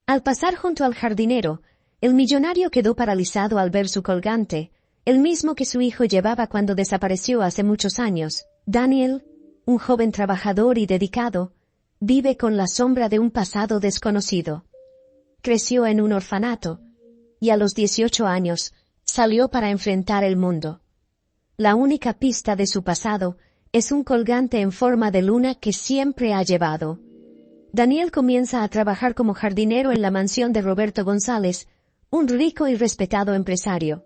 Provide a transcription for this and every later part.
Al pasar junto al jardinero, el millonario quedó paralizado al ver su colgante, el mismo que su hijo llevaba cuando desapareció hace muchos años. Daniel, un joven trabajador y dedicado, vive con la sombra de un pasado desconocido. Creció en un orfanato, y a los 18 años, salió para enfrentar el mundo. La única pista de su pasado es un colgante en forma de luna que siempre ha llevado. Daniel comienza a trabajar como jardinero en la mansión de Roberto González, un rico y respetado empresario.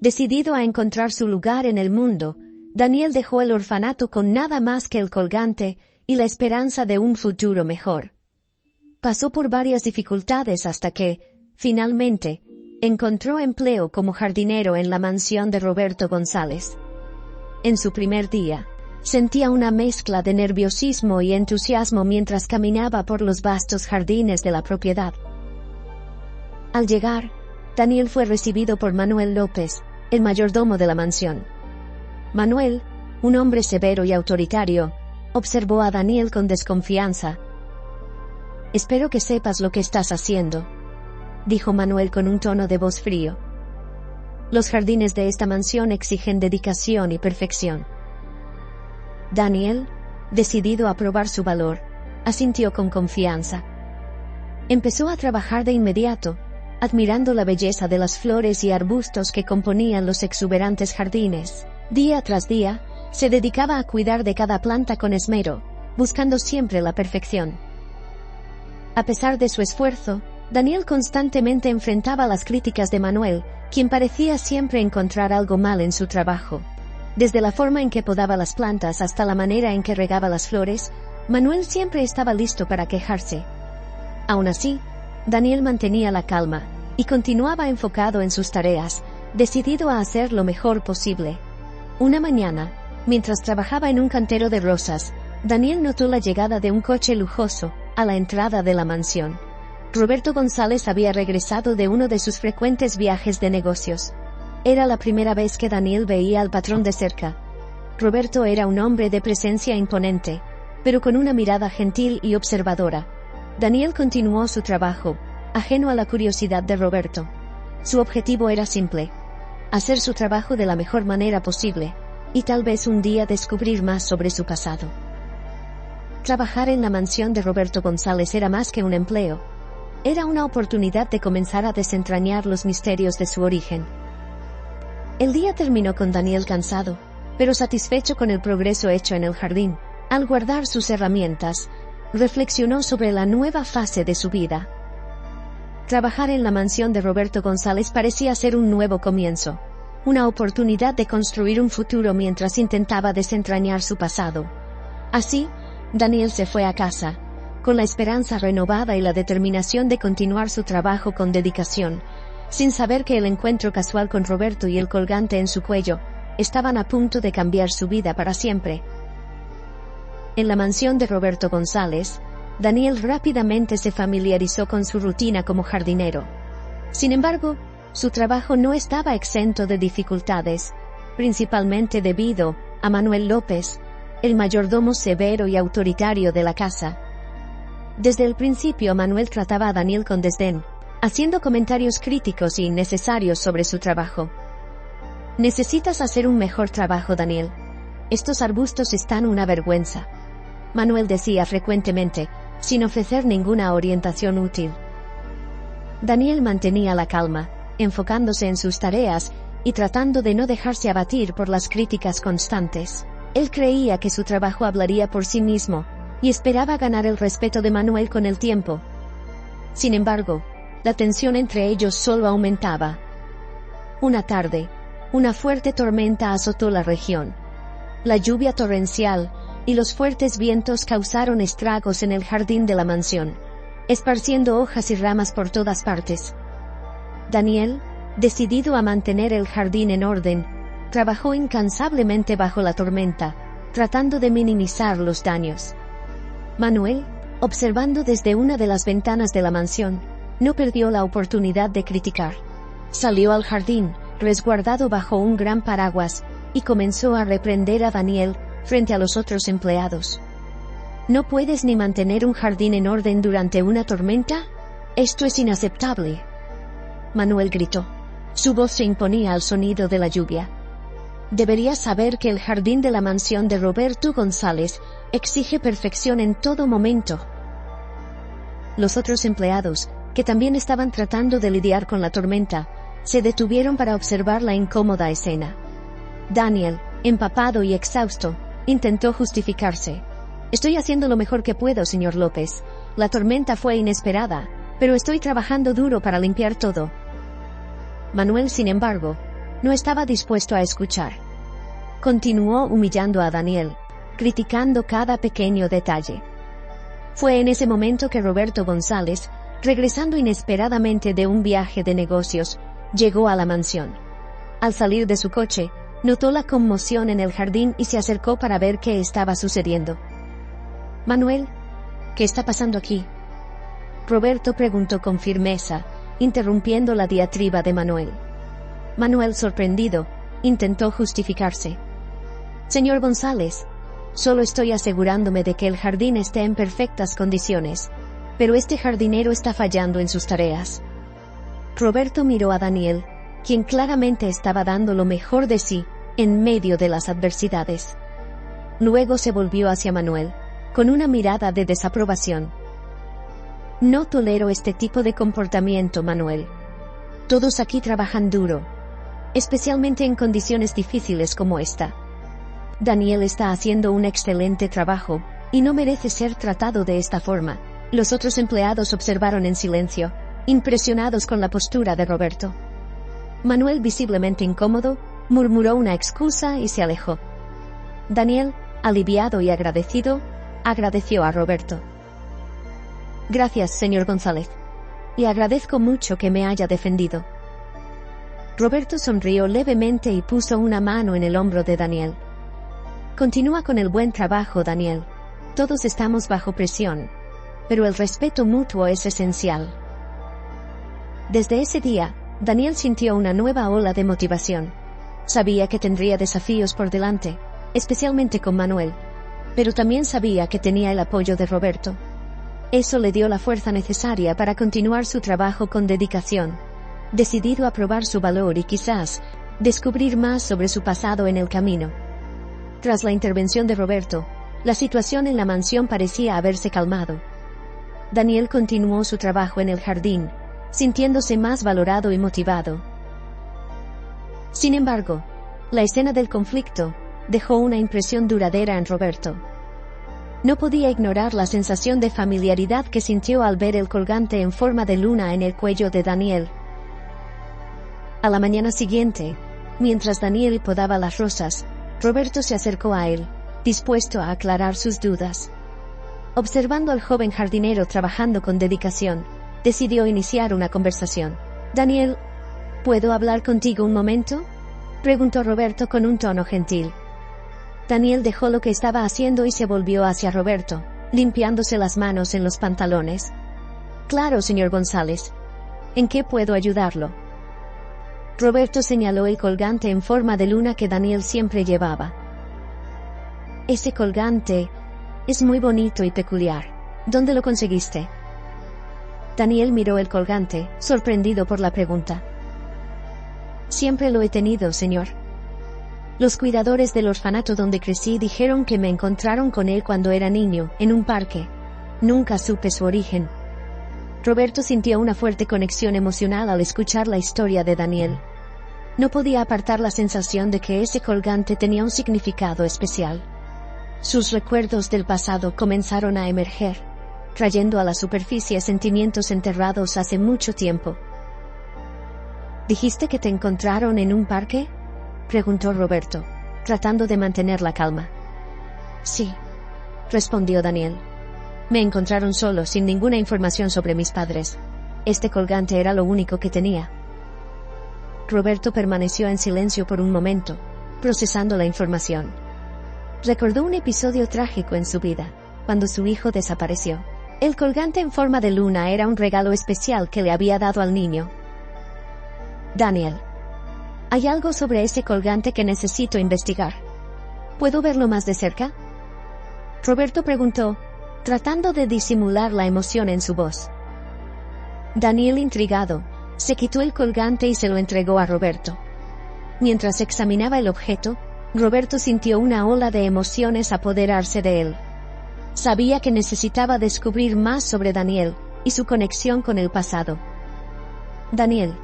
Decidido a encontrar su lugar en el mundo, Daniel dejó el orfanato con nada más que el colgante y la esperanza de un futuro mejor. Pasó por varias dificultades hasta que, finalmente, encontró empleo como jardinero en la mansión de Roberto González. En su primer día, sentía una mezcla de nerviosismo y entusiasmo mientras caminaba por los vastos jardines de la propiedad. Al llegar, Daniel fue recibido por Manuel López, el mayordomo de la mansión. Manuel, un hombre severo y autoritario, observó a Daniel con desconfianza. «Espero que sepas lo que estás haciendo», dijo Manuel con un tono de voz frío. «Los jardines de esta mansión exigen dedicación y perfección». Daniel, decidido a probar su valor, asintió con confianza. Empezó a trabajar de inmediato, admirando la belleza de las flores y arbustos que componían los exuberantes jardines. Día tras día, se dedicaba a cuidar de cada planta con esmero, buscando siempre la perfección. A pesar de su esfuerzo, Daniel constantemente enfrentaba las críticas de Manuel, quien parecía siempre encontrar algo mal en su trabajo. Desde la forma en que podaba las plantas hasta la manera en que regaba las flores, Manuel siempre estaba listo para quejarse. Aún así, Daniel mantenía la calma, y continuaba enfocado en sus tareas, decidido a hacer lo mejor posible. Una mañana, mientras trabajaba en un cantero de rosas, Daniel notó la llegada de un coche lujoso a la entrada de la mansión. Roberto González había regresado de uno de sus frecuentes viajes de negocios. Era la primera vez que Daniel veía al patrón de cerca. Roberto era un hombre de presencia imponente, pero con una mirada gentil y observadora. Daniel continuó su trabajo, ajeno a la curiosidad de Roberto. Su objetivo era simple: hacer su trabajo de la mejor manera posible, y tal vez un día descubrir más sobre su pasado. Trabajar en la mansión de Roberto González era más que un empleo. Era una oportunidad de comenzar a desentrañar los misterios de su origen. El día terminó con Daniel cansado, pero satisfecho con el progreso hecho en el jardín. Al guardar sus herramientas, reflexionó sobre la nueva fase de su vida. Trabajar en la mansión de Roberto González parecía ser un nuevo comienzo, una oportunidad de construir un futuro mientras intentaba desentrañar su pasado. Así, Daniel se fue a casa, con la esperanza renovada y la determinación de continuar su trabajo con dedicación, sin saber que el encuentro casual con Roberto y el colgante en su cuello estaban a punto de cambiar su vida para siempre. En la mansión de Roberto González, Daniel rápidamente se familiarizó con su rutina como jardinero. Sin embargo, su trabajo no estaba exento de dificultades, principalmente debido a Manuel López, el mayordomo severo y autoritario de la casa. Desde el principio Manuel trataba a Daniel con desdén, haciendo comentarios críticos y innecesarios sobre su trabajo. «Necesitas hacer un mejor trabajo, Daniel. Estos arbustos están una vergüenza», Manuel decía frecuentemente, sin ofrecer ninguna orientación útil. Daniel mantenía la calma, enfocándose en sus tareas y tratando de no dejarse abatir por las críticas constantes. Él creía que su trabajo hablaría por sí mismo, y esperaba ganar el respeto de Manuel con el tiempo. Sin embargo, la tensión entre ellos solo aumentaba. Una tarde, una fuerte tormenta azotó la región. La lluvia torrencial y los fuertes vientos causaron estragos en el jardín de la mansión, esparciendo hojas y ramas por todas partes. Daniel, decidido a mantener el jardín en orden, trabajó incansablemente bajo la tormenta, tratando de minimizar los daños. Manuel, observando desde una de las ventanas de la mansión, no perdió la oportunidad de criticar. Salió al jardín, resguardado bajo un gran paraguas, y comenzó a reprender a Daniel frente a los otros empleados. «¿No puedes ni mantener un jardín en orden durante una tormenta?», Esto es inaceptable. Manuel gritó. Su voz se imponía al sonido de la lluvia. Deberías saber que el jardín de la mansión de Roberto González exige perfección en todo momento. Los otros empleados, que también estaban tratando de lidiar con la tormenta, se detuvieron para observar la incómoda escena. Daniel, empapado y exhausto, intentó justificarse. Estoy haciendo lo mejor que puedo, señor López. La tormenta fue inesperada, pero estoy trabajando duro para limpiar todo. Manuel, sin embargo, no estaba dispuesto a escuchar. Continuó humillando a Daniel, criticando cada pequeño detalle. Fue en ese momento que Roberto González, regresando inesperadamente de un viaje de negocios, llegó a la mansión. Al salir de su coche, notó la conmoción en el jardín y se acercó para ver qué estaba sucediendo. «Manuel, ¿qué está pasando aquí?», Roberto preguntó con firmeza, interrumpiendo la diatriba de Manuel. Manuel, sorprendido, intentó justificarse. «Señor González, solo estoy asegurándome de que el jardín esté en perfectas condiciones, pero este jardinero está fallando en sus tareas». Roberto miró a Daniel, quien claramente estaba dando lo mejor de sí en medio de las adversidades. Luego se volvió hacia Manuel, con una mirada de desaprobación. «No tolero este tipo de comportamiento, Manuel. Todos aquí trabajan duro, especialmente en condiciones difíciles como esta. Daniel está haciendo un excelente trabajo, y no merece ser tratado de esta forma». Los otros empleados observaron en silencio, impresionados con la postura de Roberto. Manuel, visiblemente incómodo, murmuró una excusa y se alejó. Daniel, aliviado y agradecido, agradeció a Roberto. «Gracias, señor González. Y agradezco mucho que me haya defendido». Roberto sonrió levemente y puso una mano en el hombro de Daniel. «Continúa con el buen trabajo, Daniel. Todos estamos bajo presión, pero el respeto mutuo es esencial». Desde ese día, Daniel sintió una nueva ola de motivación. Sabía que tendría desafíos por delante, especialmente con Manuel, pero también sabía que tenía el apoyo de Roberto. Eso le dio la fuerza necesaria para continuar su trabajo con dedicación, decidido a probar su valor y quizás descubrir más sobre su pasado en el camino. Tras la intervención de Roberto, la situación en la mansión parecía haberse calmado. Daniel continuó su trabajo en el jardín, sintiéndose más valorado y motivado. Sin embargo, la escena del conflicto dejó una impresión duradera en Roberto. No podía ignorar la sensación de familiaridad que sintió al ver el colgante en forma de luna en el cuello de Daniel. A la mañana siguiente, mientras Daniel podaba las rosas, Roberto se acercó a él, dispuesto a aclarar sus dudas. Observando al joven jardinero trabajando con dedicación, decidió iniciar una conversación. «Daniel, ¿puedo hablar contigo un momento?», preguntó Roberto con un tono gentil. Daniel dejó lo que estaba haciendo y se volvió hacia Roberto, limpiándose las manos en los pantalones. «Claro, señor González. ¿En qué puedo ayudarlo?». Roberto señaló el colgante en forma de luna que Daniel siempre llevaba. «Ese colgante es muy bonito y peculiar. ¿Dónde lo conseguiste?». Daniel miró el colgante, sorprendido por la pregunta. «Siempre lo he tenido, señor. Los cuidadores del orfanato donde crecí dijeron que me encontraron con él cuando era niño, en un parque. Nunca supe su origen». Roberto sintió una fuerte conexión emocional al escuchar la historia de Daniel. No podía apartar la sensación de que ese colgante tenía un significado especial. Sus recuerdos del pasado comenzaron a emerger, trayendo a la superficie sentimientos enterrados hace mucho tiempo. «¿Dijiste que te encontraron en un parque?», preguntó Roberto, tratando de mantener la calma. «Sí», respondió Daniel. «Me encontraron solo, sin ninguna información sobre mis padres. Este colgante era lo único que tenía». Roberto permaneció en silencio por un momento, procesando la información. Recordó un episodio trágico en su vida, cuando su hijo desapareció. El colgante en forma de luna era un regalo especial que le había dado al niño. «Daniel, hay algo sobre ese colgante que necesito investigar. ¿Puedo verlo más de cerca?», Roberto preguntó, tratando de disimular la emoción en su voz. Daniel, intrigado, se quitó el colgante y se lo entregó a Roberto. Mientras examinaba el objeto, Roberto sintió una ola de emociones apoderarse de él. Sabía que necesitaba descubrir más sobre Daniel y su conexión con el pasado. «Daniel»,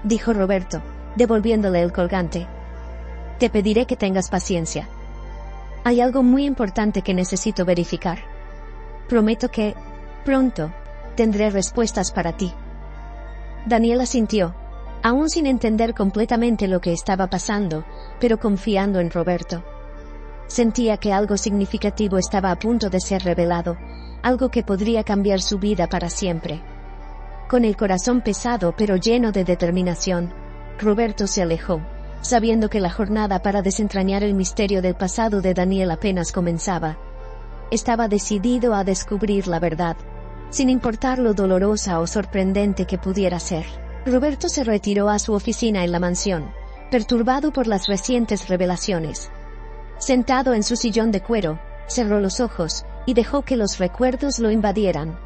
dijo Roberto, devolviéndole el colgante, «te pediré que tengas paciencia. Hay algo muy importante que necesito verificar. Prometo que, pronto, tendré respuestas para ti». Daniel asintió, aún sin entender completamente lo que estaba pasando, pero confiando en Roberto. Sentía que algo significativo estaba a punto de ser revelado, algo que podría cambiar su vida para siempre. Con el corazón pesado pero lleno de determinación, Roberto se alejó, sabiendo que la jornada para desentrañar el misterio del pasado de Daniel apenas comenzaba. Estaba decidido a descubrir la verdad, sin importar lo dolorosa o sorprendente que pudiera ser. Roberto se retiró a su oficina en la mansión, perturbado por las recientes revelaciones. Sentado en su sillón de cuero, cerró los ojos y dejó que los recuerdos lo invadieran.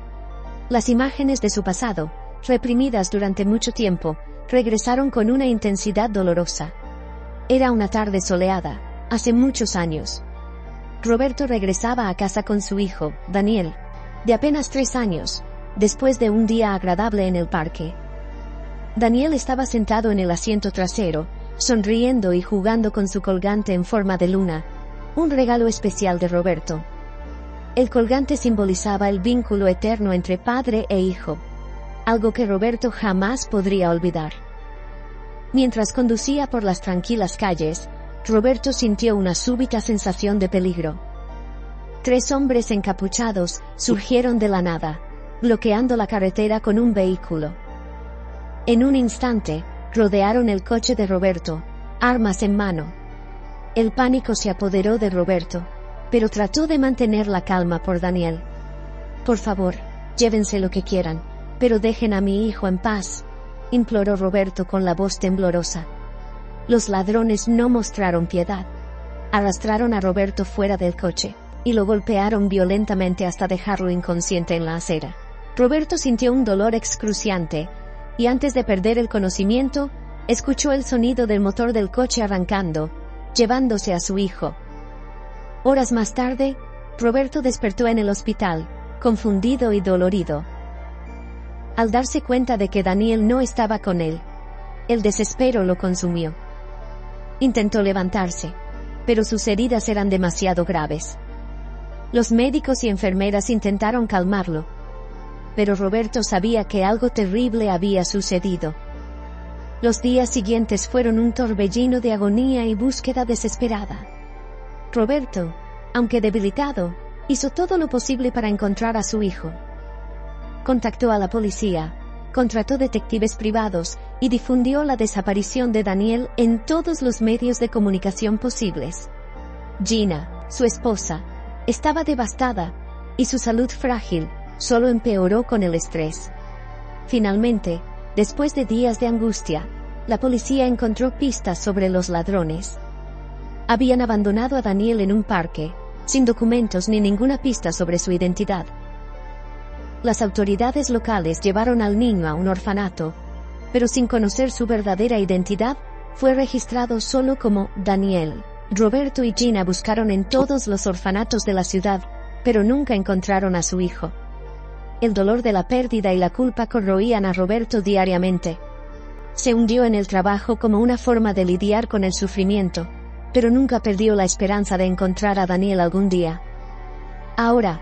Las imágenes de su pasado, reprimidas durante mucho tiempo, regresaron con una intensidad dolorosa. Era una tarde soleada, hace muchos años. Roberto regresaba a casa con su hijo, Daniel, de apenas 3 años, después de un día agradable en el parque. Daniel estaba sentado en el asiento trasero, sonriendo y jugando con su colgante en forma de luna, un regalo especial de Roberto. El colgante simbolizaba el vínculo eterno entre padre e hijo, algo que Roberto jamás podría olvidar. Mientras conducía por las tranquilas calles, Roberto sintió una súbita sensación de peligro. 3 hombres encapuchados surgieron de la nada, bloqueando la carretera con un vehículo. En un instante, rodearon el coche de Roberto, armas en mano. El pánico se apoderó de Roberto, pero trató de mantener la calma por Daniel. «Por favor, llévense lo que quieran, pero dejen a mi hijo en paz», imploró Roberto con la voz temblorosa. Los ladrones no mostraron piedad. Arrastraron a Roberto fuera del coche, y lo golpearon violentamente hasta dejarlo inconsciente en la acera. Roberto sintió un dolor excruciante, y antes de perder el conocimiento, escuchó el sonido del motor del coche arrancando, llevándose a su hijo. Horas más tarde, Roberto despertó en el hospital, confundido y dolorido. Al darse cuenta de que Daniel no estaba con él, el desespero lo consumió. Intentó levantarse, pero sus heridas eran demasiado graves. Los médicos y enfermeras intentaron calmarlo, pero Roberto sabía que algo terrible había sucedido. Los días siguientes fueron un torbellino de agonía y búsqueda desesperada. Roberto, aunque debilitado, hizo todo lo posible para encontrar a su hijo. Contactó a la policía, contrató detectives privados y difundió la desaparición de Daniel en todos los medios de comunicación posibles. Gina, su esposa, estaba devastada, y su salud frágil solo empeoró con el estrés. Finalmente, después de días de angustia, la policía encontró pistas sobre los ladrones. Habían abandonado a Daniel en un parque, sin documentos ni ninguna pista sobre su identidad. Las autoridades locales llevaron al niño a un orfanato, pero sin conocer su verdadera identidad, fue registrado solo como Daniel. Roberto y Gina buscaron en todos los orfanatos de la ciudad, pero nunca encontraron a su hijo. El dolor de la pérdida y la culpa corroían a Roberto diariamente. Se hundió en el trabajo como una forma de lidiar con el sufrimiento, pero nunca perdió la esperanza de encontrar a Daniel algún día. Ahora,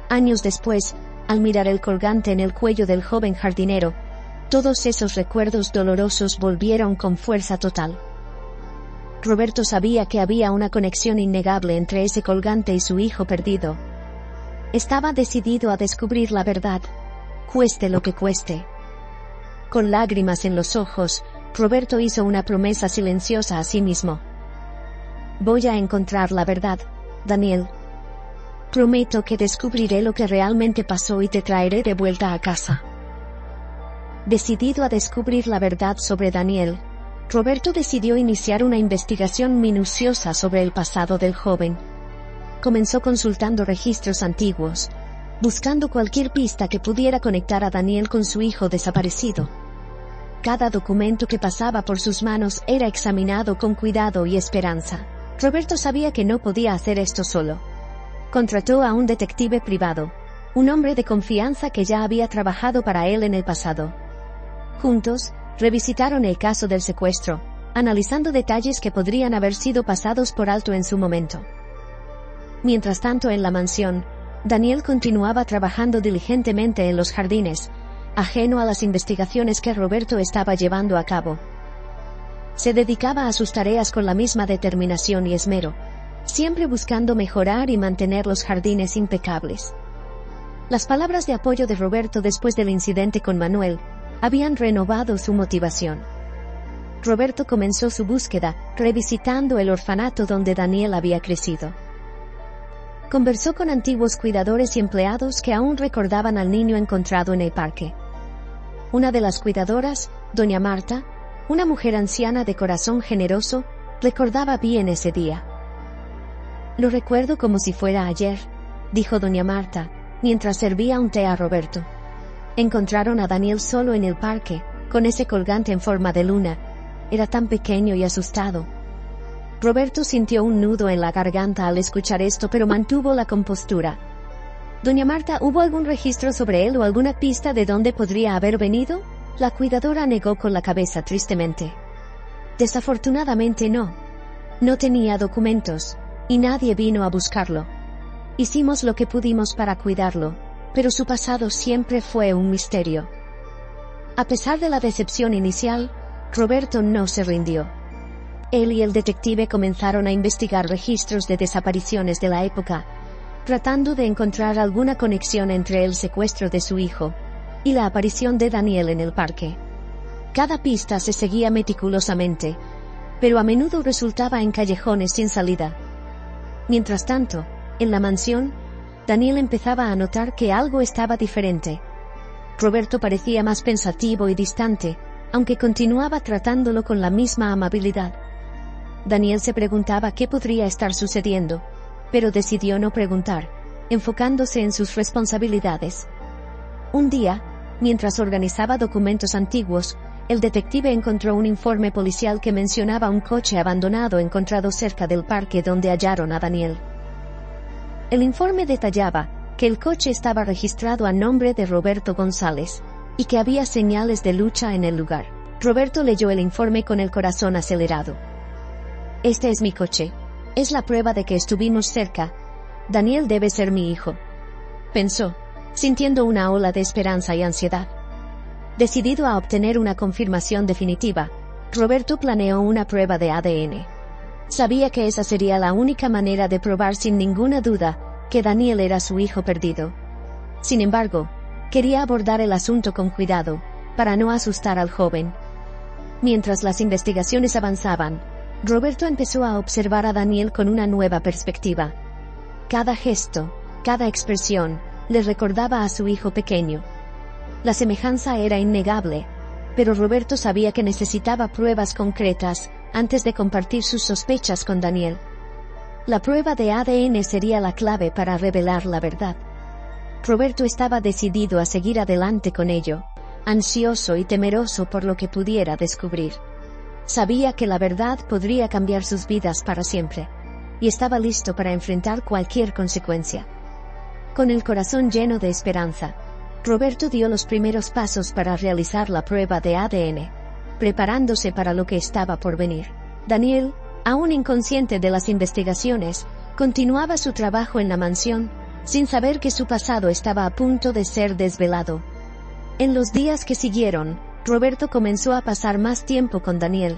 años después, al mirar el colgante en el cuello del joven jardinero, todos esos recuerdos dolorosos volvieron con fuerza total. Roberto sabía que había una conexión innegable entre ese colgante y su hijo perdido. Estaba decidido a descubrir la verdad, cueste lo que cueste. Con lágrimas en los ojos, Roberto hizo una promesa silenciosa a sí mismo. «Voy a encontrar la verdad, Daniel. Prometo que descubriré lo que realmente pasó y te traeré de vuelta a casa». Decidido a descubrir la verdad sobre Daniel, Roberto decidió iniciar una investigación minuciosa sobre el pasado del joven. Comenzó consultando registros antiguos, buscando cualquier pista que pudiera conectar a Daniel con su hijo desaparecido. Cada documento que pasaba por sus manos era examinado con cuidado y esperanza. Roberto sabía que no podía hacer esto solo. Contrató a un detective privado, un hombre de confianza que ya había trabajado para él en el pasado. Juntos, revisitaron el caso del secuestro, analizando detalles que podrían haber sido pasados por alto en su momento. Mientras tanto, en la mansión, Daniel continuaba trabajando diligentemente en los jardines, ajeno a las investigaciones que Roberto estaba llevando a cabo. Se dedicaba a sus tareas con la misma determinación y esmero, siempre buscando mejorar y mantener los jardines impecables. Las palabras de apoyo de Roberto después del incidente con Manuel habían renovado su motivación. Roberto comenzó su búsqueda, revisitando el orfanato donde Daniel había crecido. Conversó con antiguos cuidadores y empleados que aún recordaban al niño encontrado en el parque. Una de las cuidadoras, doña Marta, una mujer anciana de corazón generoso, recordaba bien ese día. «Lo recuerdo como si fuera ayer», dijo doña Marta, mientras servía un té a Roberto. Encontraron a Daniel solo en el parque, con ese colgante en forma de luna. Era tan pequeño y asustado. Roberto sintió un nudo en la garganta al escuchar esto, pero mantuvo la compostura. «Doña Marta, ¿hubo algún registro sobre él o alguna pista de dónde podría haber venido?». La cuidadora negó con la cabeza tristemente. «Desafortunadamente no. No tenía documentos, y nadie vino a buscarlo. Hicimos lo que pudimos para cuidarlo, pero su pasado siempre fue un misterio». A pesar de la decepción inicial, Roberto no se rindió. Él y el detective comenzaron a investigar registros de desapariciones de la época, tratando de encontrar alguna conexión entre el secuestro de su hijo y la aparición de Daniel en el parque. Cada pista se seguía meticulosamente, pero a menudo resultaba en callejones sin salida. Mientras tanto, en la mansión, Daniel empezaba a notar que algo estaba diferente. Roberto parecía más pensativo y distante, aunque continuaba tratándolo con la misma amabilidad. Daniel se preguntaba qué podría estar sucediendo, pero decidió no preguntar, enfocándose en sus responsabilidades. Un día, mientras organizaba documentos antiguos, el detective encontró un informe policial que mencionaba un coche abandonado encontrado cerca del parque donde hallaron a Daniel. El informe detallaba que el coche estaba registrado a nombre de Roberto González, y que había señales de lucha en el lugar. Roberto leyó el informe con el corazón acelerado. «Este es mi coche. Es la prueba de que estuvimos cerca. Daniel debe ser mi hijo», pensó, sintiendo una ola de esperanza y ansiedad. Decidido a obtener una confirmación definitiva, Roberto planeó una prueba de ADN. Sabía que esa sería la única manera de probar sin ninguna duda que Daniel era su hijo perdido. Sin embargo, quería abordar el asunto con cuidado, para no asustar al joven. Mientras las investigaciones avanzaban, Roberto empezó a observar a Daniel con una nueva perspectiva. Cada gesto, cada expresión, le recordaba a su hijo pequeño. La semejanza era innegable, pero Roberto sabía que necesitaba pruebas concretas antes de compartir sus sospechas con Daniel. La prueba de ADN sería la clave para revelar la verdad. Roberto estaba decidido a seguir adelante con ello, ansioso y temeroso por lo que pudiera descubrir. Sabía que la verdad podría cambiar sus vidas para siempre, y estaba listo para enfrentar cualquier consecuencia. Con el corazón lleno de esperanza, Roberto dio los primeros pasos para realizar la prueba de ADN, preparándose para lo que estaba por venir. Daniel, aún inconsciente de las investigaciones, continuaba su trabajo en la mansión, sin saber que su pasado estaba a punto de ser desvelado. En los días que siguieron, Roberto comenzó a pasar más tiempo con Daniel.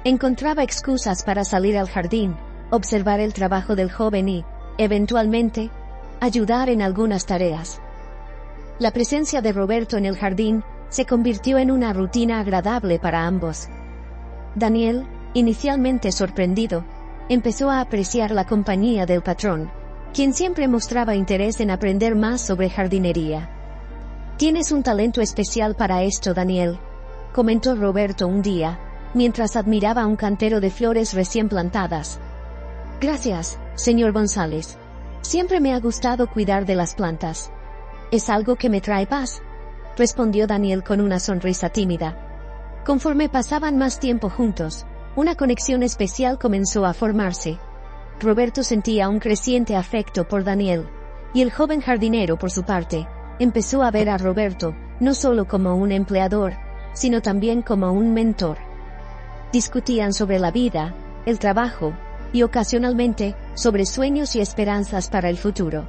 Encontraba excusas para salir al jardín, observar el trabajo del joven y, eventualmente, ayudar en algunas tareas. La presencia de Roberto en el jardín se convirtió en una rutina agradable para ambos. Daniel, inicialmente sorprendido, empezó a apreciar la compañía del patrón, quien siempre mostraba interés en aprender más sobre jardinería. «Tienes un talento especial para esto, Daniel», comentó Roberto un día, mientras admiraba un cantero de flores recién plantadas. «Gracias, señor González. Siempre me ha gustado cuidar de las plantas. Es algo que me trae paz, respondió Daniel con una sonrisa tímida. Conforme pasaban más tiempo juntos, una conexión especial comenzó a formarse. Roberto sentía un creciente afecto por Daniel, y el joven jardinero, por su parte, empezó a ver a Roberto no solo como un empleador, sino también como un mentor. Discutían sobre la vida, el trabajo, y ocasionalmente, sobre sueños y esperanzas para el futuro.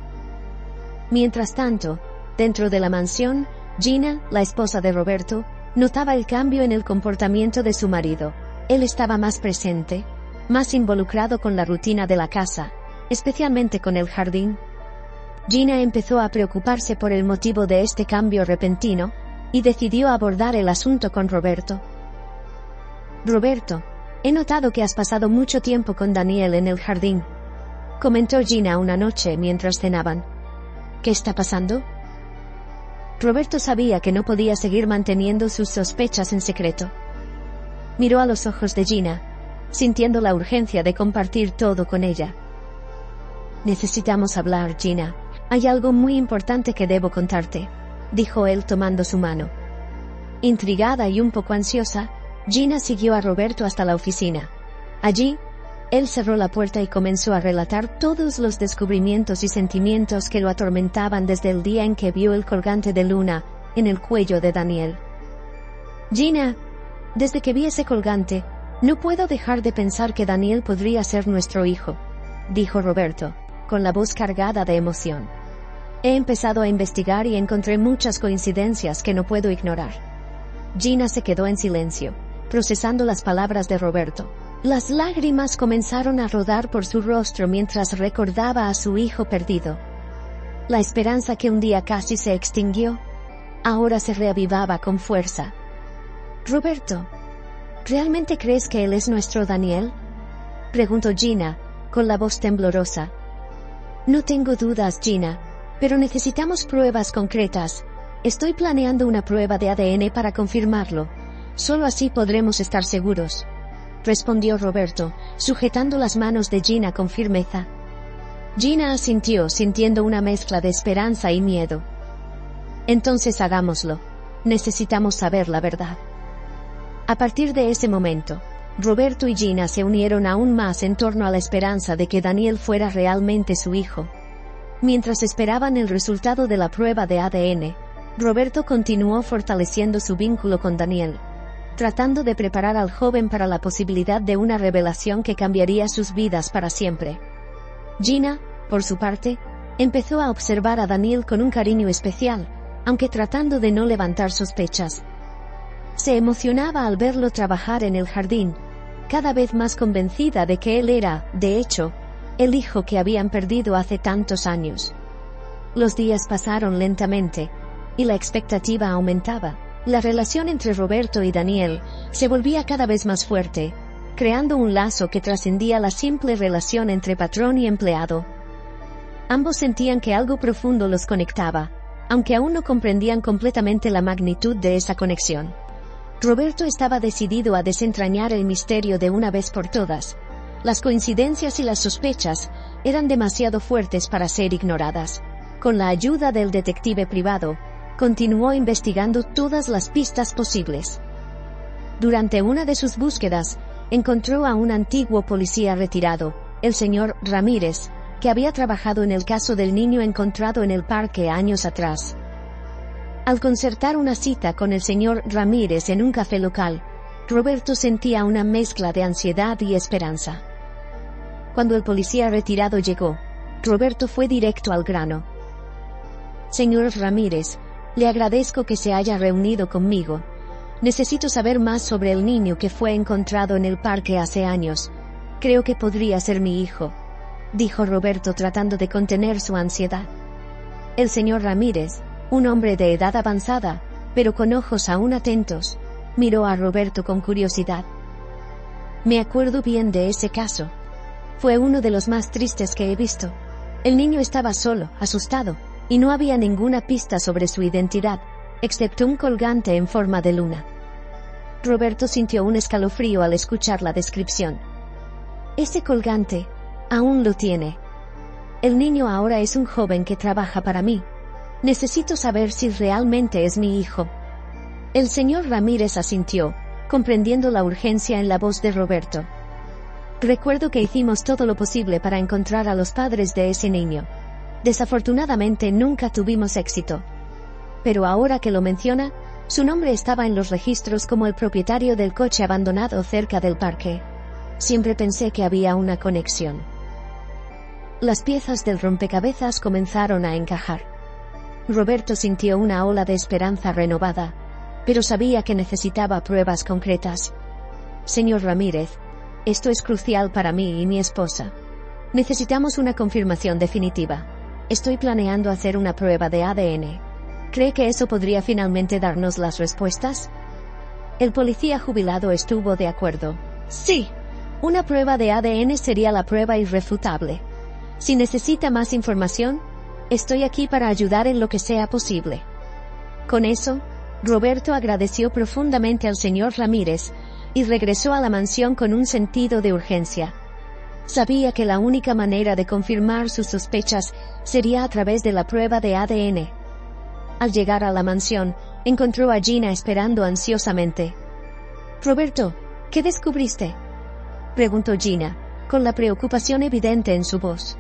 Mientras tanto, dentro de la mansión, Gina, la esposa de Roberto, notaba el cambio en el comportamiento de su marido. Él estaba más presente, más involucrado con la rutina de la casa, especialmente con el jardín. Gina empezó a preocuparse por el motivo de este cambio repentino, y decidió abordar el asunto con Roberto. «Roberto, he notado que has pasado mucho tiempo con Daniel en el jardín», comentó Gina una noche mientras cenaban. «¿Qué está pasando?» Roberto sabía que no podía seguir manteniendo sus sospechas en secreto. Miró a los ojos de Gina, sintiendo la urgencia de compartir todo con ella. «Necesitamos hablar, Gina. Hay algo muy importante que debo contarte», dijo él tomando su mano. Intrigada y un poco ansiosa, Gina siguió a Roberto hasta la oficina. Allí, él cerró la puerta y comenzó a relatar todos los descubrimientos y sentimientos que lo atormentaban desde el día en que vio el colgante de luna en el cuello de Daniel. «Gina, desde que vi ese colgante, no puedo dejar de pensar que Daniel podría ser nuestro hijo», dijo Roberto, con la voz cargada de emoción. «He empezado a investigar y encontré muchas coincidencias que no puedo ignorar». Gina se quedó en silencio, procesando las palabras de Roberto. Las lágrimas comenzaron a rodar por su rostro mientras recordaba a su hijo perdido. La esperanza que un día casi se extinguió, ahora se reavivaba con fuerza. «Roberto, ¿realmente crees que él es nuestro Daniel?», preguntó Gina, con la voz temblorosa. «No tengo dudas, Gina, pero necesitamos pruebas concretas. Estoy planeando una prueba de ADN para confirmarlo. Solo así podremos estar seguros», respondió Roberto, sujetando las manos de Gina con firmeza. Gina asintió, sintiendo una mezcla de esperanza y miedo. «Entonces hagámoslo. Necesitamos saber la verdad». A partir de ese momento, Roberto y Gina se unieron aún más en torno a la esperanza de que Daniel fuera realmente su hijo. Mientras esperaban el resultado de la prueba de ADN, Roberto continuó fortaleciendo su vínculo con Daniel, tratando de preparar al joven para la posibilidad de una revelación que cambiaría sus vidas para siempre. Gina, por su parte, empezó a observar a Daniel con un cariño especial, aunque tratando de no levantar sospechas. Se emocionaba al verlo trabajar en el jardín, cada vez más convencida de que él era, de hecho, el hijo que habían perdido hace tantos años. Los días pasaron lentamente, y la expectativa aumentaba. La relación entre Roberto y Daniel se volvía cada vez más fuerte, creando un lazo que trascendía la simple relación entre patrón y empleado. Ambos sentían que algo profundo los conectaba, aunque aún no comprendían completamente la magnitud de esa conexión. Roberto estaba decidido a desentrañar el misterio de una vez por todas. Las coincidencias y las sospechas eran demasiado fuertes para ser ignoradas. Con la ayuda del detective privado, continuó investigando todas las pistas posibles. Durante una de sus búsquedas, encontró a un antiguo policía retirado, el señor Ramírez, que había trabajado en el caso del niño encontrado en el parque años atrás. Al concertar una cita con el señor Ramírez en un café local, Roberto sentía una mezcla de ansiedad y esperanza. Cuando el policía retirado llegó, Roberto fue directo al grano. «Señor Ramírez, le agradezco que se haya reunido conmigo. Necesito saber más sobre el niño que fue encontrado en el parque hace años. Creo que podría ser mi hijo», dijo Roberto tratando de contener su ansiedad. El señor Ramírez, un hombre de edad avanzada, pero con ojos aún atentos, miró a Roberto con curiosidad. «Me acuerdo bien de ese caso. Fue uno de los más tristes que he visto. El niño estaba solo, asustado, y no había ninguna pista sobre su identidad, excepto un colgante en forma de luna». Roberto sintió un escalofrío al escuchar la descripción. «Ese colgante, aún lo tiene. El niño ahora es un joven que trabaja para mí. Necesito saber si realmente es mi hijo. El señor Ramírez asintió, comprendiendo la urgencia en la voz de Roberto. Recuerdo que hicimos todo lo posible para encontrar a los padres de ese niño. Desafortunadamente nunca tuvimos éxito. Pero ahora que lo menciona, su nombre estaba en los registros como el propietario del coche abandonado cerca del parque. Siempre pensé que había una conexión. Las piezas del rompecabezas comenzaron a encajar. Roberto sintió una ola de esperanza renovada, pero sabía que necesitaba pruebas concretas. Señor Ramírez, esto es crucial para mí y mi esposa. Necesitamos una confirmación definitiva. Estoy planeando hacer una prueba de ADN. ¿Cree que eso podría finalmente darnos las respuestas? El policía jubilado estuvo de acuerdo. Sí, una prueba de ADN sería la prueba irrefutable. Si necesita más información, estoy aquí para ayudar en lo que sea posible. Con eso, Roberto agradeció profundamente al señor Ramírez y regresó a la mansión con un sentido de urgencia. Sabía que la única manera de confirmar sus sospechas sería a través de la prueba de ADN. Al llegar a la mansión, encontró a Gina esperando ansiosamente. «Roberto, ¿qué descubriste?», preguntó Gina, con la preocupación evidente en su voz.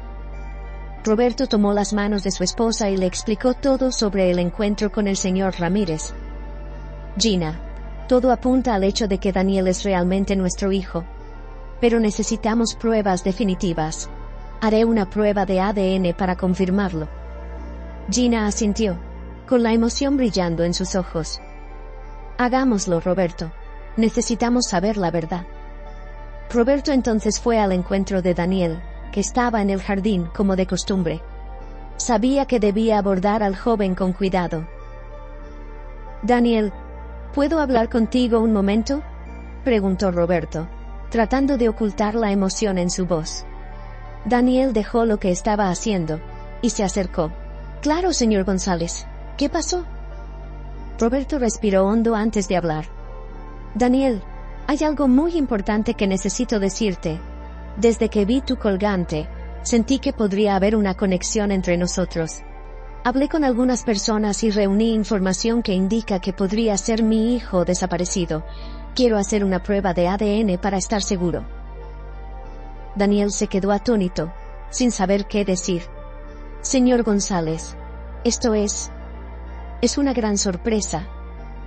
Roberto tomó las manos de su esposa y le explicó todo sobre el encuentro con el señor Ramírez. «Gina, todo apunta al hecho de que Daniel es realmente nuestro hijo. Pero necesitamos pruebas definitivas. Haré una prueba de ADN para confirmarlo». Gina asintió, con la emoción brillando en sus ojos. «Hagámoslo, Roberto. Necesitamos saber la verdad». Roberto entonces fue al encuentro de Daniel, que estaba en el jardín como de costumbre. Sabía que debía abordar al joven con cuidado. «Daniel, ¿puedo hablar contigo un momento?», preguntó Roberto, tratando de ocultar la emoción en su voz. Daniel dejó lo que estaba haciendo y se acercó. «Claro, señor González. ¿Qué pasó?». Roberto respiró hondo antes de hablar. «Daniel, hay algo muy importante que necesito decirte. Desde que vi tu colgante, sentí que podría haber una conexión entre nosotros. Hablé con algunas personas y reuní información que indica que podría ser mi hijo desaparecido. Quiero hacer una prueba de ADN para estar seguro». Daniel se quedó atónito, sin saber qué decir. «Señor González, esto es una gran sorpresa.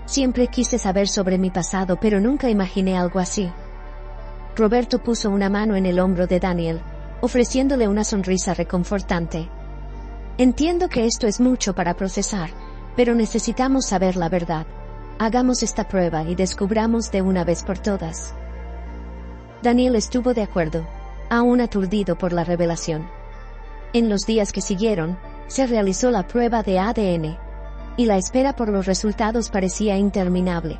Siempre quise saber sobre mi pasado, pero nunca imaginé algo así». Roberto puso una mano en el hombro de Daniel, ofreciéndole una sonrisa reconfortante. «Entiendo que esto es mucho para procesar, pero necesitamos saber la verdad. Hagamos esta prueba y descubramos de una vez por todas». Daniel estuvo de acuerdo, aún aturdido por la revelación. En los días que siguieron, se realizó la prueba de ADN, y la espera por los resultados parecía interminable.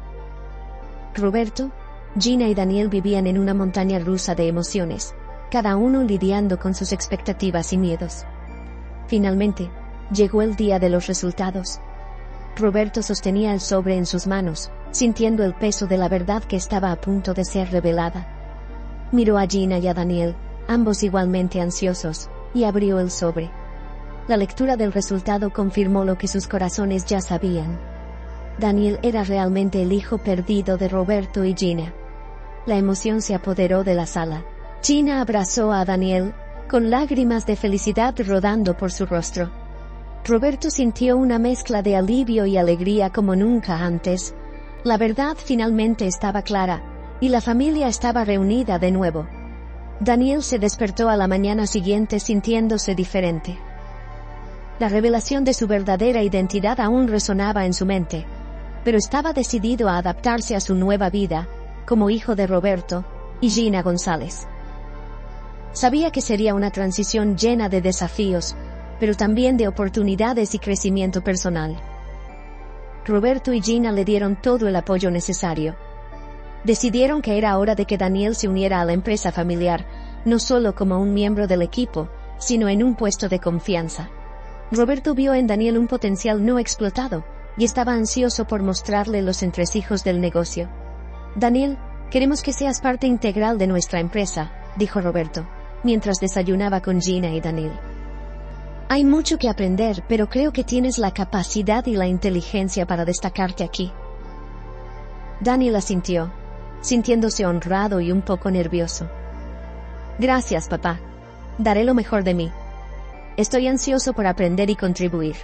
Roberto, Gina y Daniel vivían en una montaña rusa de emociones, cada uno lidiando con sus expectativas y miedos. Finalmente, llegó el día de los resultados. Roberto sostenía el sobre en sus manos, sintiendo el peso de la verdad que estaba a punto de ser revelada. Miró a Gina y a Daniel, ambos igualmente ansiosos, y abrió el sobre. La lectura del resultado confirmó lo que sus corazones ya sabían. Daniel era realmente el hijo perdido de Roberto y Gina. La emoción se apoderó de la sala. Gina abrazó a Daniel, con lágrimas de felicidad rodando por su rostro. Roberto sintió una mezcla de alivio y alegría como nunca antes. La verdad finalmente estaba clara, y la familia estaba reunida de nuevo. Daniel se despertó a la mañana siguiente sintiéndose diferente. La revelación de su verdadera identidad aún resonaba en su mente, pero estaba decidido a adaptarse a su nueva vida, como hijo de Roberto y Gina González. Sabía que sería una transición llena de desafíos, pero también de oportunidades y crecimiento personal. Roberto y Gina le dieron todo el apoyo necesario. Decidieron que era hora de que Daniel se uniera a la empresa familiar, no solo como un miembro del equipo, sino en un puesto de confianza. Roberto vio en Daniel un potencial no explotado, y estaba ansioso por mostrarle los entresijos del negocio. «Daniel, queremos que seas parte integral de nuestra empresa», dijo Roberto, mientras desayunaba con Gina y Daniel. Hay mucho que aprender, pero creo que tienes la capacidad y la inteligencia para destacarte aquí. Daniel asintió, sintiéndose honrado y un poco nervioso. Gracias, papá. Daré lo mejor de mí. Estoy ansioso por aprender y contribuir.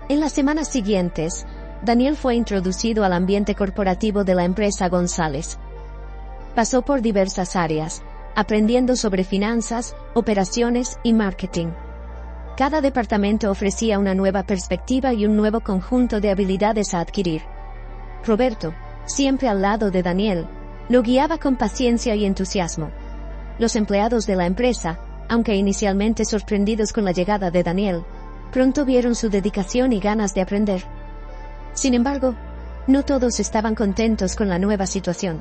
En las semanas siguientes, Daniel fue introducido al ambiente corporativo de la empresa González. Pasó por diversas áreas, aprendiendo sobre finanzas, operaciones y marketing. Cada departamento ofrecía una nueva perspectiva y un nuevo conjunto de habilidades a adquirir. Roberto, siempre al lado de Daniel, lo guiaba con paciencia y entusiasmo. Los empleados de la empresa, aunque inicialmente sorprendidos con la llegada de Daniel, pronto vieron su dedicación y ganas de aprender. Sin embargo, no todos estaban contentos con la nueva situación.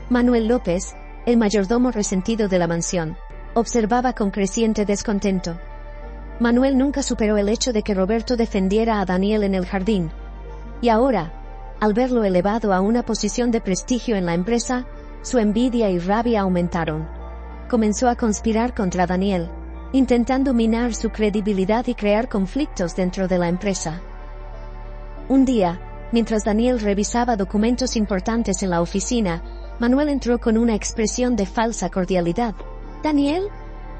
Manuel López, el mayordomo resentido de la mansión, observaba con creciente descontento. Manuel nunca superó el hecho de que Roberto defendiera a Daniel en el jardín. Y ahora, al verlo elevado a una posición de prestigio en la empresa, su envidia y rabia aumentaron. Comenzó a conspirar contra Daniel, intentando minar su credibilidad y crear conflictos dentro de la empresa. Un día, mientras Daniel revisaba documentos importantes en la oficina, Manuel entró con una expresión de falsa cordialidad. «Daniel,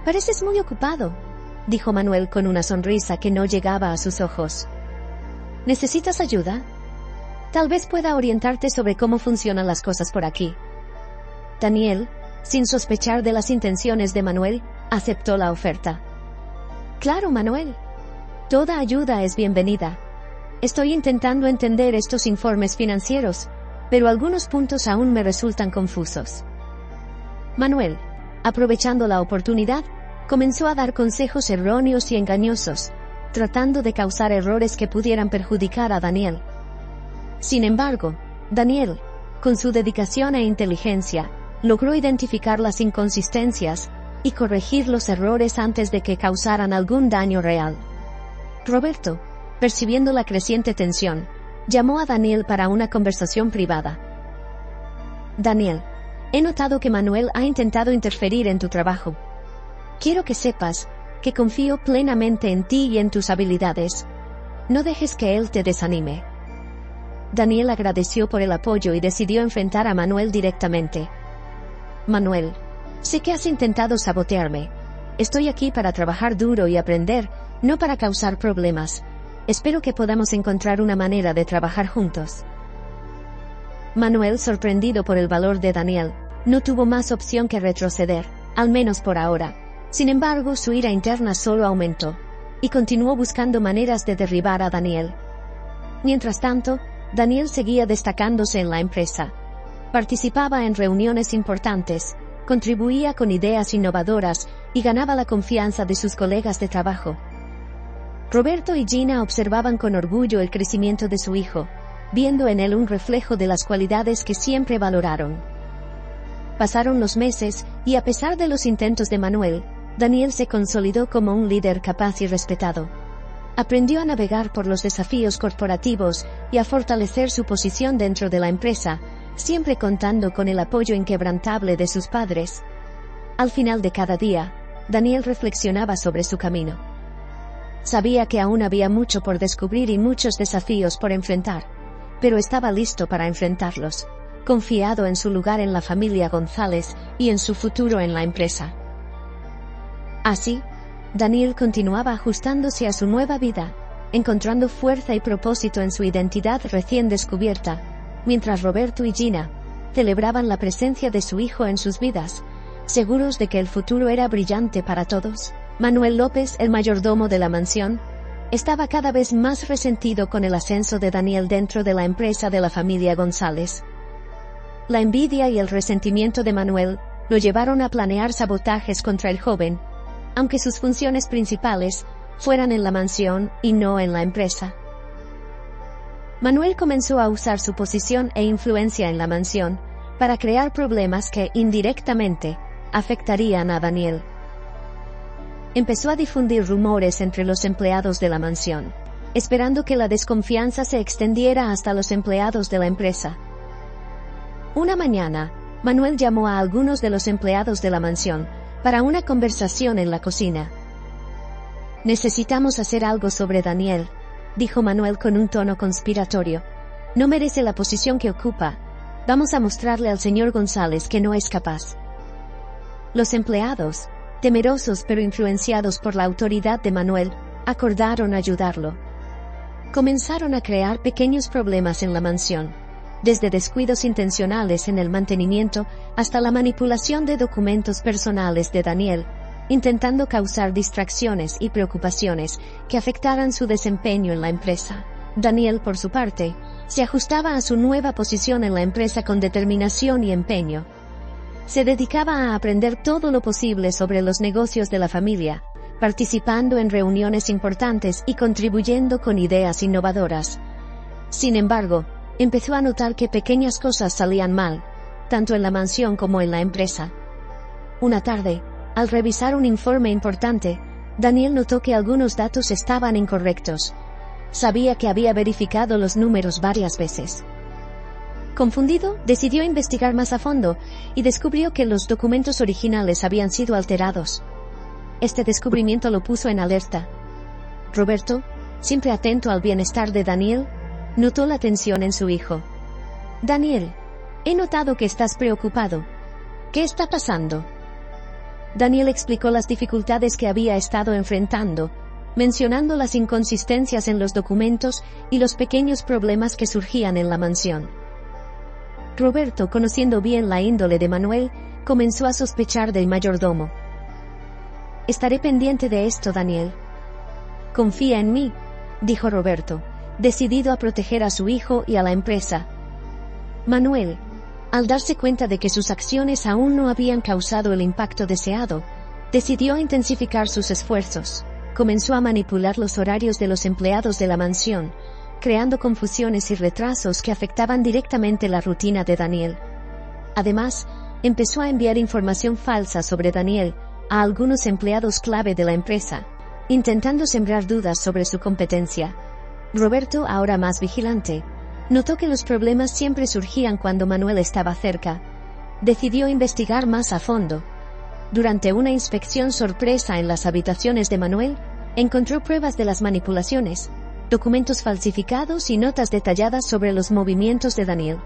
pareces muy ocupado», dijo Manuel con una sonrisa que no llegaba a sus ojos. «¿Necesitas ayuda? Tal vez pueda orientarte sobre cómo funcionan las cosas por aquí». Daniel, sin sospechar de las intenciones de Manuel, aceptó la oferta. «Claro, Manuel. Toda ayuda es bienvenida. Estoy intentando entender estos informes financieros, pero algunos puntos aún me resultan confusos». Manuel, aprovechando la oportunidad, comenzó a dar consejos erróneos y engañosos, tratando de causar errores que pudieran perjudicar a Daniel. Sin embargo, Daniel, con su dedicación e inteligencia, logró identificar las inconsistencias y corregir los errores antes de que causaran algún daño real. Roberto, percibiendo la creciente tensión, llamó a Daniel para una conversación privada. «Daniel, he notado que Manuel ha intentado interferir en tu trabajo. Quiero que sepas que confío plenamente en ti y en tus habilidades. No dejes que él te desanime». Daniel agradeció por el apoyo y decidió enfrentar a Manuel directamente. «Manuel, sé que has intentado sabotearme. Estoy aquí para trabajar duro y aprender, no para causar problemas. Espero que podamos encontrar una manera de trabajar juntos». Manuel, sorprendido por el valor de Daniel, no tuvo más opción que retroceder, al menos por ahora. Sin embargo, su ira interna solo aumentó, y continuó buscando maneras de derribar a Daniel. Mientras tanto, Daniel seguía destacándose en la empresa. Participaba en reuniones importantes, contribuía con ideas innovadoras y ganaba la confianza de sus colegas de trabajo. Roberto y Gina observaban con orgullo el crecimiento de su hijo, viendo en él un reflejo de las cualidades que siempre valoraron. Pasaron los meses, y a pesar de los intentos de Manuel, Daniel se consolidó como un líder capaz y respetado. Aprendió a navegar por los desafíos corporativos y a fortalecer su posición dentro de la empresa, siempre contando con el apoyo inquebrantable de sus padres. Al final de cada día, Daniel reflexionaba sobre su camino. Sabía que aún había mucho por descubrir y muchos desafíos por enfrentar, pero estaba listo para enfrentarlos, confiado en su lugar en la familia González y en su futuro en la empresa. Así, Daniel continuaba ajustándose a su nueva vida, encontrando fuerza y propósito en su identidad recién descubierta, mientras Roberto y Gina celebraban la presencia de su hijo en sus vidas, seguros de que el futuro era brillante para todos. Manuel López, el mayordomo de la mansión, estaba cada vez más resentido con el ascenso de Daniel dentro de la empresa de la familia González. La envidia y el resentimiento de Manuel lo llevaron a planear sabotajes contra el joven, aunque sus funciones principales fueran en la mansión y no en la empresa. Manuel comenzó a usar su posición e influencia en la mansión para crear problemas que, indirectamente, afectarían a Daniel. Empezó a difundir rumores entre los empleados de la mansión, esperando que la desconfianza se extendiera hasta los empleados de la empresa. Una mañana, Manuel llamó a algunos de los empleados de la mansión para una conversación en la cocina. Necesitamos hacer algo sobre Daniel, dijo Manuel con un tono conspiratorio. No merece la posición que ocupa. Vamos a mostrarle al señor González que no es capaz. Los empleados, temerosos pero influenciados por la autoridad de Manuel, acordaron ayudarlo. Comenzaron a crear pequeños problemas en la mansión, desde descuidos intencionales en el mantenimiento hasta la manipulación de documentos personales de Daniel, intentando causar distracciones y preocupaciones que afectaran su desempeño en la empresa. Daniel, por su parte, se ajustaba a su nueva posición en la empresa con determinación y empeño. Se dedicaba a aprender todo lo posible sobre los negocios de la familia, participando en reuniones importantes y contribuyendo con ideas innovadoras. Sin embargo, empezó a notar que pequeñas cosas salían mal, tanto en la mansión como en la empresa. Una tarde, al revisar un informe importante, Daniel notó que algunos datos estaban incorrectos. Sabía que había verificado los números varias veces. Confundido, decidió investigar más a fondo y descubrió que los documentos originales habían sido alterados. Este descubrimiento lo puso en alerta. Roberto, siempre atento al bienestar de Daniel, notó la tensión en su hijo. «Daniel, he notado que estás preocupado. ¿Qué está pasando?» Daniel explicó las dificultades que había estado enfrentando, mencionando las inconsistencias en los documentos y los pequeños problemas que surgían en la mansión. Roberto, conociendo bien la índole de Manuel, comenzó a sospechar del mayordomo. «Estaré pendiente de esto, Daniel». «Confía en mí», dijo Roberto, decidido a proteger a su hijo y a la empresa. Manuel, al darse cuenta de que sus acciones aún no habían causado el impacto deseado, decidió intensificar sus esfuerzos. Comenzó a manipular los horarios de los empleados de la mansión, creando confusiones y retrasos que afectaban directamente la rutina de Daniel. Además, empezó a enviar información falsa sobre Daniel a algunos empleados clave de la empresa, intentando sembrar dudas sobre su competencia. Roberto, ahora más vigilante, notó que los problemas siempre surgían cuando Manuel estaba cerca. Decidió investigar más a fondo. Durante una inspección sorpresa en las habitaciones de Manuel, encontró pruebas de las manipulaciones, documentos falsificados y notas detalladas sobre los movimientos de Daniel.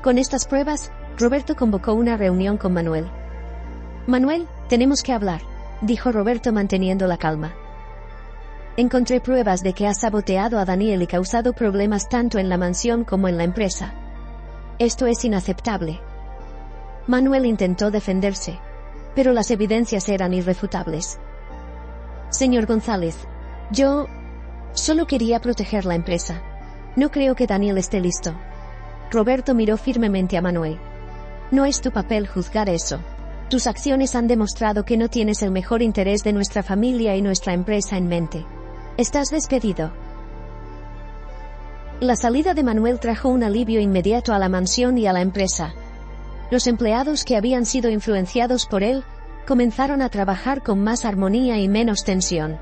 Con estas pruebas, Roberto convocó una reunión con Manuel. «Manuel, tenemos que hablar», dijo Roberto manteniendo la calma. «Encontré pruebas de que has saboteado a Daniel y causado problemas tanto en la mansión como en la empresa. Esto es inaceptable». Manuel intentó defenderse, pero las evidencias eran irrefutables. «Señor González, yo solo quería proteger la empresa. No creo que Daniel esté listo». Roberto miró firmemente a Manuel. «No es tu papel juzgar eso. Tus acciones han demostrado que no tienes el mejor interés de nuestra familia y nuestra empresa en mente. Estás despedido». La salida de Manuel trajo un alivio inmediato a la mansión y a la empresa. Los empleados que habían sido influenciados por él comenzaron a trabajar con más armonía y menos tensión.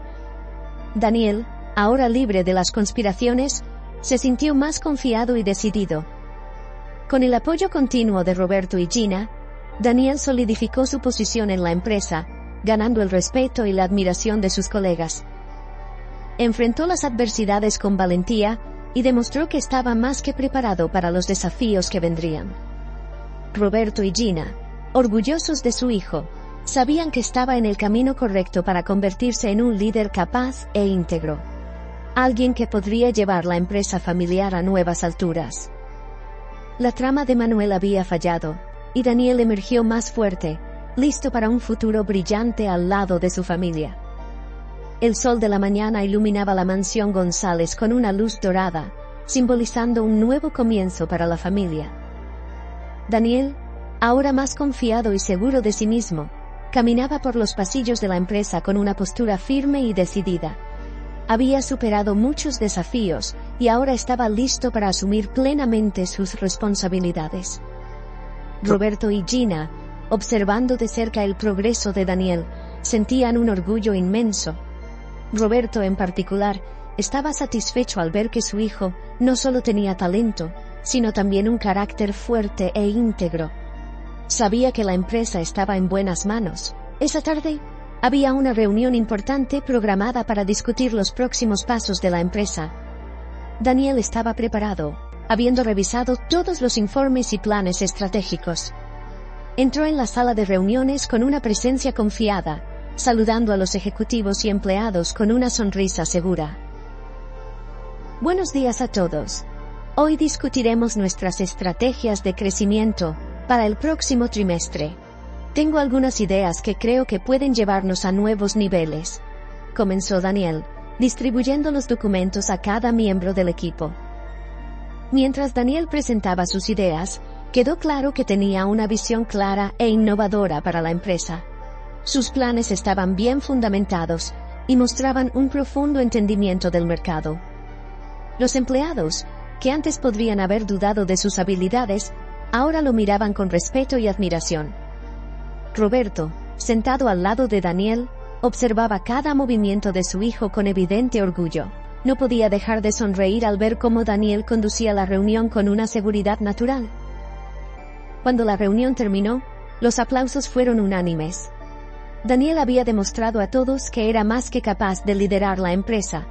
Daniel, ahora libre de las conspiraciones, se sintió más confiado y decidido. Con el apoyo continuo de Roberto y Gina, Daniel solidificó su posición en la empresa, ganando el respeto y la admiración de sus colegas. Enfrentó las adversidades con valentía y demostró que estaba más que preparado para los desafíos que vendrían. Roberto y Gina, orgullosos de su hijo, sabían que estaba en el camino correcto para convertirse en un líder capaz e íntegro. Alguien que podría llevar la empresa familiar a nuevas alturas. La trama de Manuel había fallado, y Daniel emergió más fuerte, listo para un futuro brillante al lado de su familia. El sol de la mañana iluminaba la mansión González con una luz dorada, simbolizando un nuevo comienzo para la familia. Daniel, ahora más confiado y seguro de sí mismo, caminaba por los pasillos de la empresa con una postura firme y decidida. Había superado muchos desafíos y ahora estaba listo para asumir plenamente sus responsabilidades. Roberto y Gina, observando de cerca el progreso de Daniel, sentían un orgullo inmenso. Roberto, en particular, estaba satisfecho al ver que su hijo no solo tenía talento, sino también un carácter fuerte e íntegro. Sabía que la empresa estaba en buenas manos. Esa tarde, Había una reunión importante programada para discutir los próximos pasos de la empresa. Daniel estaba preparado, habiendo revisado todos los informes y planes estratégicos. Entró en la sala de reuniones con una presencia confiada, saludando a los ejecutivos y empleados con una sonrisa segura. Buenos días a todos. Hoy discutiremos nuestras estrategias de crecimiento para el próximo trimestre. Tengo algunas ideas que creo que pueden llevarnos a nuevos niveles, comenzó Daniel, distribuyendo los documentos a cada miembro del equipo. Mientras Daniel presentaba sus ideas, quedó claro que tenía una visión clara e innovadora para la empresa. Sus planes estaban bien fundamentados y mostraban un profundo entendimiento del mercado. Los empleados, que antes podrían haber dudado de sus habilidades, ahora lo miraban con respeto y admiración. Roberto, sentado al lado de Daniel, observaba cada movimiento de su hijo con evidente orgullo. No podía dejar de sonreír al ver cómo Daniel conducía la reunión con una seguridad natural. Cuando la reunión terminó, los aplausos fueron unánimes. Daniel había demostrado a todos que era más que capaz de liderar la empresa.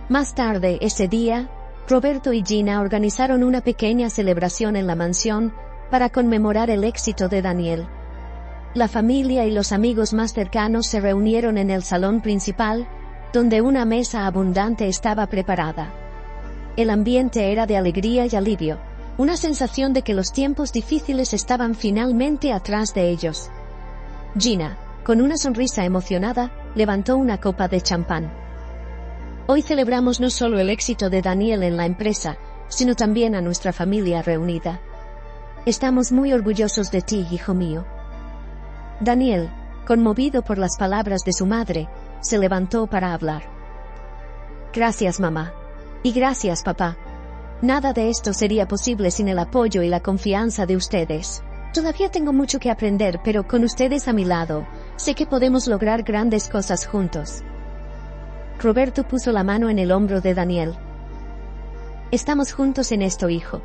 Más tarde ese día, Roberto y Gina organizaron una pequeña celebración en la mansión para conmemorar el éxito de Daniel. La familia y los amigos más cercanos se reunieron en el salón principal, donde una mesa abundante estaba preparada. El ambiente era de alegría y alivio, una sensación de que los tiempos difíciles estaban finalmente atrás de ellos. Gina, con una sonrisa emocionada, levantó una copa de champán. Hoy celebramos no solo el éxito de Daniel en la empresa, sino también a nuestra familia reunida. Estamos muy orgullosos de ti, hijo mío. Daniel, conmovido por las palabras de su madre, se levantó para hablar. Gracias, mamá. Y gracias, papá. Nada de esto sería posible sin el apoyo y la confianza de ustedes. Todavía tengo mucho que aprender, pero con ustedes a mi lado, sé que podemos lograr grandes cosas juntos. Roberto puso la mano en el hombro de Daniel. Estamos juntos en esto, hijo.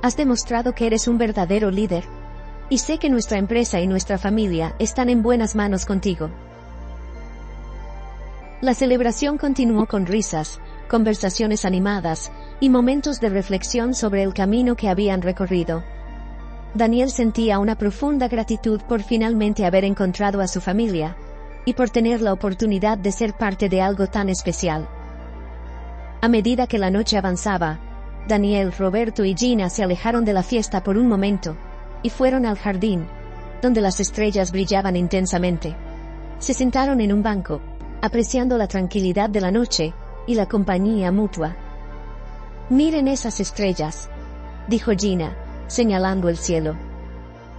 Has demostrado que eres un verdadero líder. Y sé que nuestra empresa y nuestra familia están en buenas manos contigo. La celebración continuó con risas, conversaciones animadas y momentos de reflexión sobre el camino que habían recorrido. Daniel sentía una profunda gratitud por finalmente haber encontrado a su familia y por tener la oportunidad de ser parte de algo tan especial. A medida que la noche avanzaba, Daniel, Roberto y Gina se alejaron de la fiesta por un momento y fueron al jardín, donde las estrellas brillaban intensamente. Se sentaron en un banco, apreciando la tranquilidad de la noche y la compañía mutua. Miren esas estrellas, dijo Gina, señalando el cielo.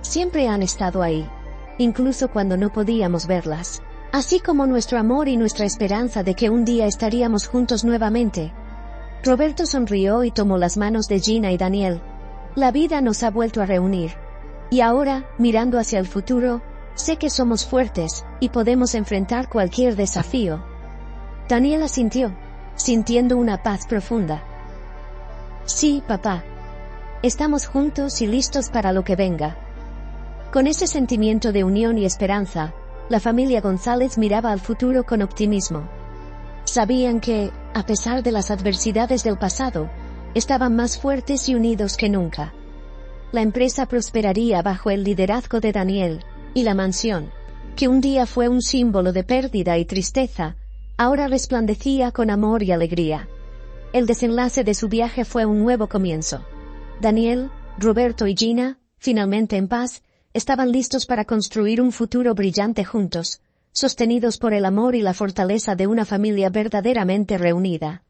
Siempre han estado ahí, incluso cuando no podíamos verlas, así como nuestro amor y nuestra esperanza de que un día estaríamos juntos nuevamente. Roberto sonrió y tomó las manos de Gina y Daniel. La vida nos ha vuelto a reunir. Y ahora, mirando hacia el futuro, sé que somos fuertes y podemos enfrentar cualquier desafío. Daniel asintió, sintiendo una paz profunda. Sí, papá. Estamos juntos y listos para lo que venga. Con ese sentimiento de unión y esperanza, la familia González miraba al futuro con optimismo. Sabían que, a pesar de las adversidades del pasado, estaban más fuertes y unidos que nunca. La empresa prosperaría bajo el liderazgo de Daniel, y la mansión, que un día fue un símbolo de pérdida y tristeza, ahora resplandecía con amor y alegría. El desenlace de su viaje fue un nuevo comienzo. Daniel, Roberto y Gina, finalmente en paz, estaban listos para construir un futuro brillante juntos, sostenidos por el amor y la fortaleza de una familia verdaderamente reunida.